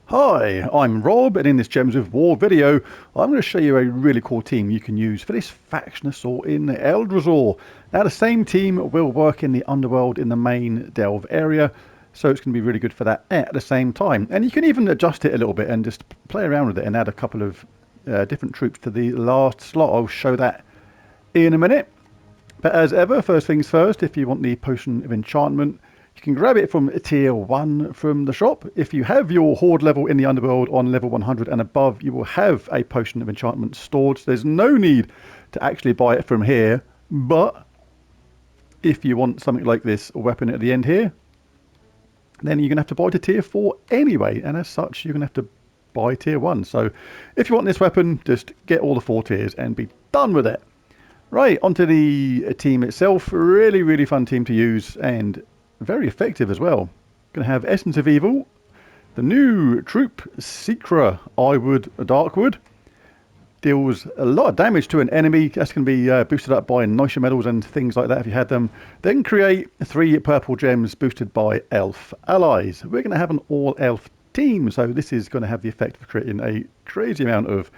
Hi, I'm Rob, and in this Gems of War video, I'm going to show you a really cool team you can use for this faction assault in Eldrazhor. Now, the same team will work in the underworld in the main delve area, so it's going to be really good for that at the same time. And you can even adjust it a little bit and just play around with it and add a couple of different troops to the last slot. I'll show that in a minute. But as ever, first things first, if you want the Potion of Enchantment, you can grab it from tier 1 from the shop. If you have your horde level in the underworld on level 100 and above, you will have a Potion of Enchantment stored. So there's no need to actually buy it from here. But if you want something like this weapon at the end here, then you're going to have to buy to tier 4 anyway. And as such, you're going to have to buy tier 1. So if you want this weapon, just get all the 4 tiers and be done with it. Right, onto the team itself. Really, really fun team to use and very effective as well. Going to have Essence of Evil, the new troop, Secra, Darkwood. Deals a lot of damage to an enemy. That's going to be boosted up by Noisha medals and things like that if you had them. Then create 3 purple gems boosted by elf allies. We're going to have an all-elf team, so this is going to have the effect of creating a crazy amount of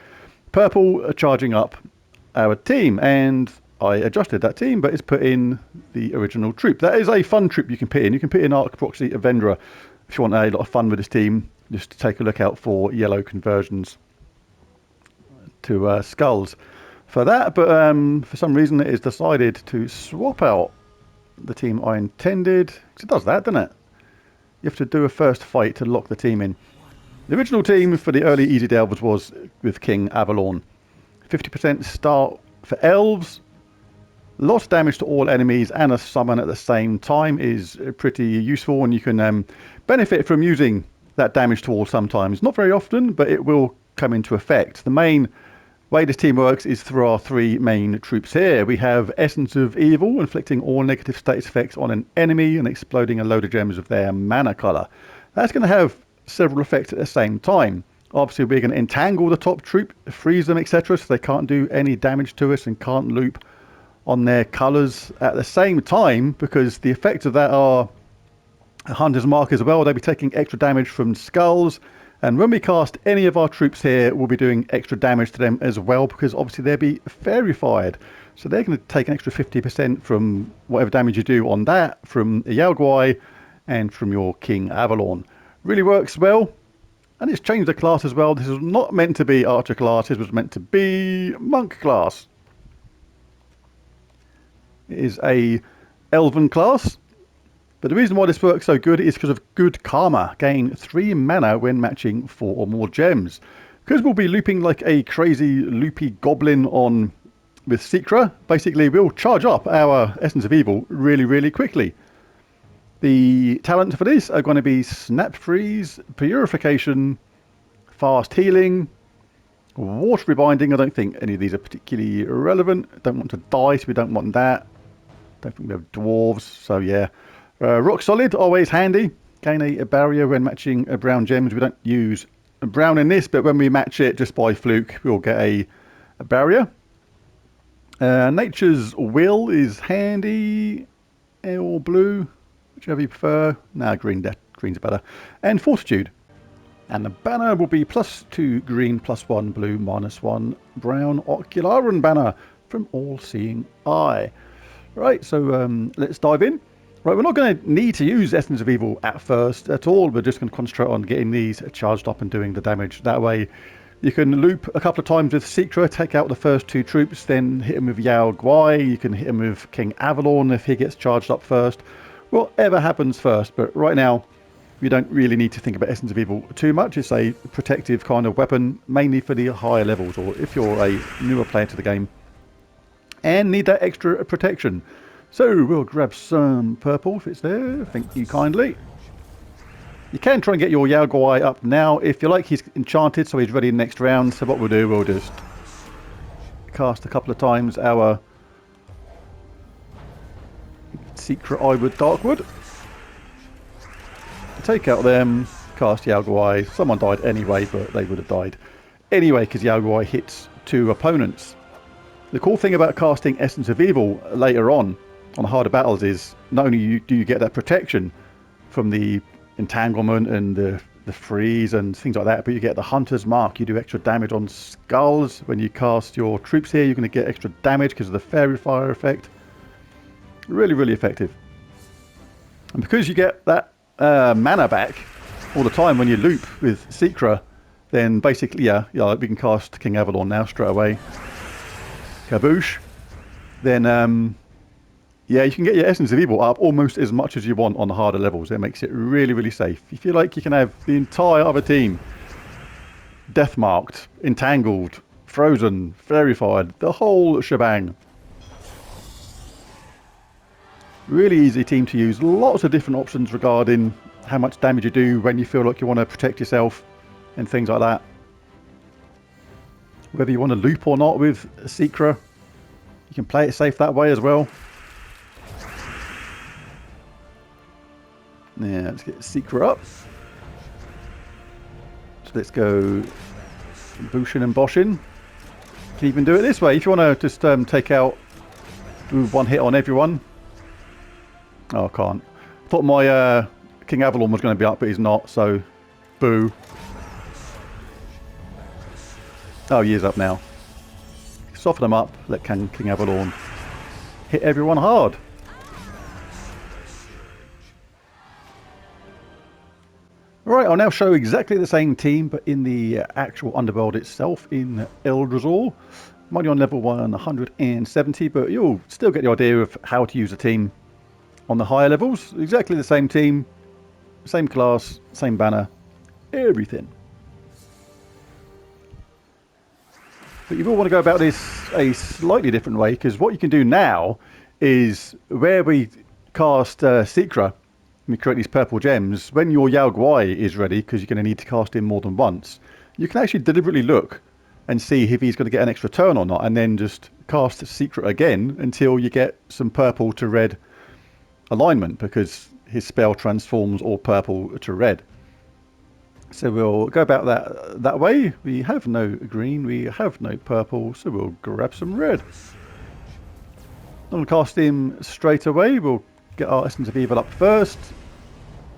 purple charging up our team. And I adjusted that team, but it's put in the original troop. That is a fun troop you can put in. You can put in Arc Proxy Avendra if you want a lot of fun with this team. Just to take a look out for yellow conversions to skulls for that. But for some reason it is decided to swap out the team I intended. 'Cause it does that, doesn't it? You have to do a first fight to lock the team in. The original team for the early easy delvers was with King Avalon. 50% start for elves. Lots of damage to all enemies and a summon at the same time is pretty useful, and you can benefit from using that damage to all sometimes. Not very often, but it will come into effect. The main way this team works is through our 3 main troops here. We have Essence of Evil, inflicting all negative status effects on an enemy and exploding a load of gems of their mana colour. That's going to have several effects at the same time. Obviously, we're going to entangle the top troop, freeze them, etc., so they can't do any damage to us and can't loop on their colours at the same time, because the effects of that are a Hunter's Mark as well. They'll be taking extra damage from skulls, and when we cast any of our troops here, we'll be doing extra damage to them as well, because obviously they'll be fairy fired. So they're going to take an extra 50% from whatever damage you do on that, from Yao Guai and from your King Avalon. Really works well. And it's changed the class as well. This is not meant to be archer class, this was meant to be monk class. It is a elven class, but the reason why this works so good is because of good karma. Gain 3 mana when matching 4 or more gems. Because we'll be looping like a crazy loopy goblin on with Secra, basically we'll charge up our Essence of Evil really, really quickly. The talents for this are going to be Snap Freeze, Purification, Fast Healing, Water Rebinding. I don't think any of these are particularly relevant. Don't want to die, so we don't want that. Don't think we have dwarves, so yeah. Rock Solid, always handy. Gain a barrier when matching brown gems. We don't use brown in this, but when we match it just by fluke, we'll get a barrier. Nature's Will is handy. Or blue, whichever you prefer. Nah, green's better. And Fortitude. And the banner will be +2 green, +1 blue, -1 brown Ocularan banner from All Seeing Eye. Right, so let's dive in. Right, we're not going to need to use Essence of Evil at first at all. We're just going to concentrate on getting these charged up and doing the damage. That way you can loop a couple of times with Secra, take out the first 2 troops, then hit him with Yao Guai. You can hit him with King Avalon if he gets charged up first. Whatever happens first, but right now you don't really need to think about Essence of Evil too much. It's a protective kind of weapon, mainly for the higher levels, or if you're a newer player to the game and need that extra protection. So we'll grab some purple if it's there. Thank you kindly. You can try and get your Yao Guai up now. If you like, he's enchanted, so he's ready next round. So what we'll do, we'll just cast a couple of times our Secret Darkwood. Take out them, cast Yao Guai. Someone died anyway, but they would have died anyway because Yao Guai hits 2 opponents. The cool thing about casting Essence of Evil later on on the harder battles is not only do you get that protection from the entanglement and the freeze and things like that, but you get the hunter's mark. You do extra damage on skulls. When you cast your troops here, you're going to get extra damage because of the fairy fire effect. Really, really effective. And because you get that mana back all the time when you loop with Secra, then basically, yeah, we can cast King Avalon now straight away. Kaboosh. Then, yeah, you can get your Essence of Evil up almost as much as you want on the harder levels. It makes it really, really safe. You feel like you can have the entire other team death-marked, entangled, frozen, fairy-fired, the whole shebang. Really easy team to use. Lots of different options regarding how much damage you do when you feel like you want to protect yourself and things like that. Whether you want to loop or not with Secra, you can play it safe that way as well. Yeah, let's get Secra up. So let's go Bushin and Boshin. You can even do it this way if you want to just take out, do one hit on everyone. Oh, I can't. I thought my King Avalon was going to be up, but he's not, so boo. Oh, he is up now. Soften them up, let King Avalon hit everyone hard. Right, I'll now show exactly the same team, but in the actual underworld itself in Eldrazhor. I'm only on level 170, but you'll still get the idea of how to use a team on the higher levels. Exactly the same team, same class, same banner, everything. But you will want to go about this a slightly different way, because what you can do now is where we cast Secra, we create these purple gems. When your Yao Guai is ready, because you're going to need to cast him more than once, you can actually deliberately look and see if he's going to get an extra turn or not, and then just cast Secret again until you get some purple to red alignment, because his spell transforms all purple to red. So we'll go about that way. We have no green, we have no purple, so we'll grab some red. I'll cast him straight away. We'll get our Essence of Evil up first.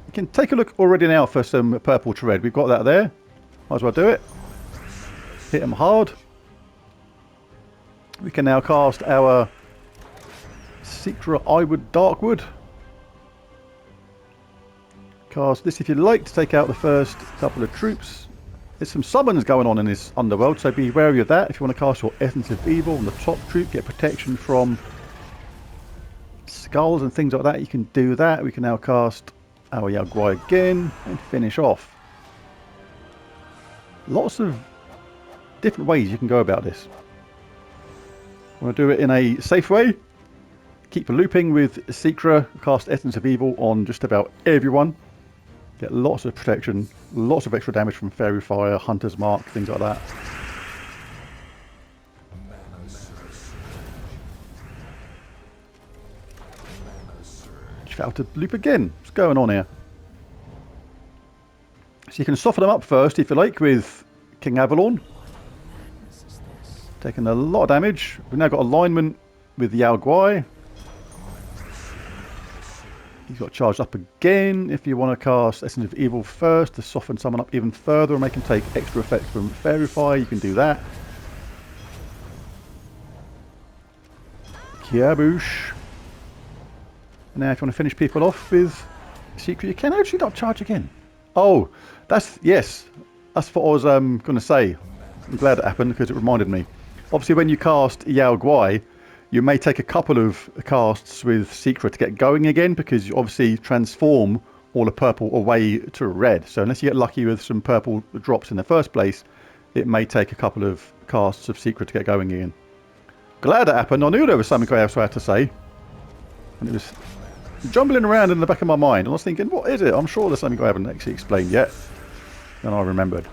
You can take a look already now for some purple to red. We've got that there. Might as well do it. Hit him hard. We can now cast our Secret Eyewood Darkwood. Cast this if you like to take out the first couple of troops. There's some summons going on in this underworld, so be wary of that. If you want to cast your Essence of Evil on the top troop, get protection from skulls and things like that, you can do that. We can now cast our Yao Guai again and finish off. Lots of different ways you can go about this. Want to do it in a safe way? Keep looping with Secra, cast Essence of Evil on just about everyone. Get lots of protection, lots of extra damage from Fairy Fire, Hunter's Mark, things like that. Failed to loop again. What's going on here? So you can soften them up first if you like with King Avalon. Taking a lot of damage. We've now got alignment with Yao Guai. He's got charged up again. If you want to cast Essence of Evil first to soften someone up even further and make him take extra effect from Fairy Fire, you can do that. Kaboosh. Now if you want to finish people off with Secret, you can actually not charge again. Oh, yes, that's what I was going to say. I'm glad it happened because it reminded me. Obviously when you cast Yao Guai, you may take a couple of casts with Secret to get going again, because you obviously transform all the purple away to red. So unless you get lucky with some purple drops in the first place, it may take a couple of casts of Secret to get going again. Glad it happened. I knew there was something else I had to say. And it was jumbling around in the back of my mind. And I was thinking, what is it? I'm sure there's something I haven't actually explained yet. Then I remembered.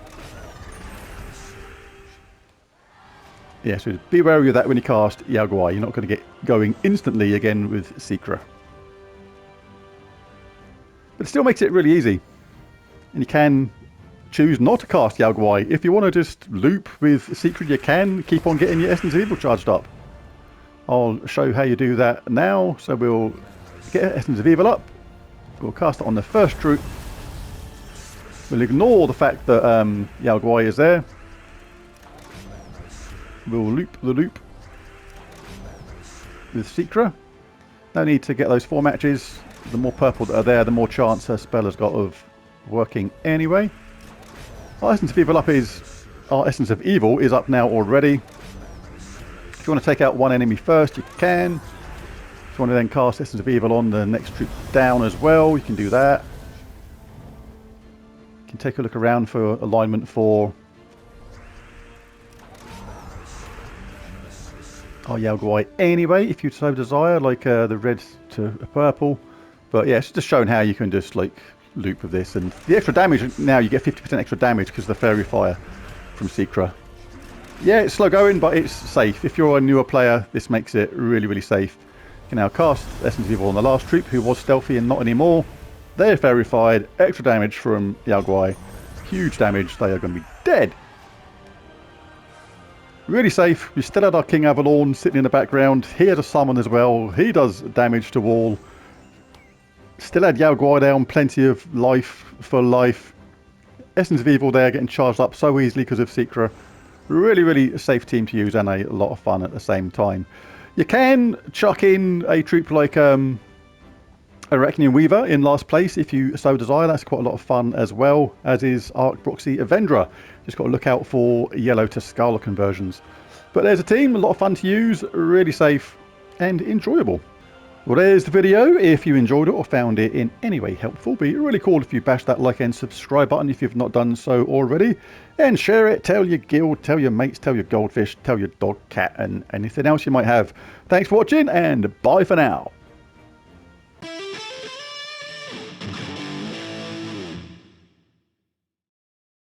Yeah, so be wary of that when you cast Yao Guai. You're not going to get going instantly again with Secra. But it still makes it really easy. And you can choose not to cast Yao Guai. If you want to just loop with Secret, you can keep on getting your Essence of Evil charged up. I'll show you how you do that now. So we'll get Essence of Evil up. We'll cast it on the first troop. We'll ignore the fact that Yao Guai is there. We'll loop the loop with Secra. No need to get those 4 matches. The more purple that are there, the more chance her spell has got of working anyway. Our Essence of Evil is up now already. If you want to take out one enemy first, you can. If you want to then cast Essence of Evil on the next troop down as well, you can do that. You can take a look around for alignment for our Yao Guai anyway, if you so desire, like the red to purple. But yeah, it's just showing how you can just like loop with this. And the extra damage, now you get 50% extra damage because of the Fairy Fire from Secra. Yeah, it's slow going, but it's safe. If you're a newer player, this makes it really, really safe. You can now cast Essence of Evil on the last troop, who was stealthy and not anymore. They're Fairy Fired, extra damage from Yao Guai. Huge damage, they are going to be dead. Really safe. We still had our King Avalon sitting in the background. He has a summon as well. He does damage to wall. Still had Yao Guai down, plenty of life for life. Essence of Evil there getting charged up so easily because of Secra. Really, really safe team to use and a lot of fun at the same time. You can chuck in a troop like a Arachnian Weaver in last place if you so desire. That's quite a lot of fun as well, as is Arc Broxy Avendra. Just got to look out for yellow to Scarlet conversions. But there's a team, a lot of fun to use, really safe and enjoyable. Well, there's the video. If you enjoyed it or found it in any way helpful, be really cool if you bash that like and subscribe button if you've not done so already. And share it, tell your guild, tell your mates, tell your goldfish, tell your dog, cat and anything else you might have. Thanks for watching and bye for now.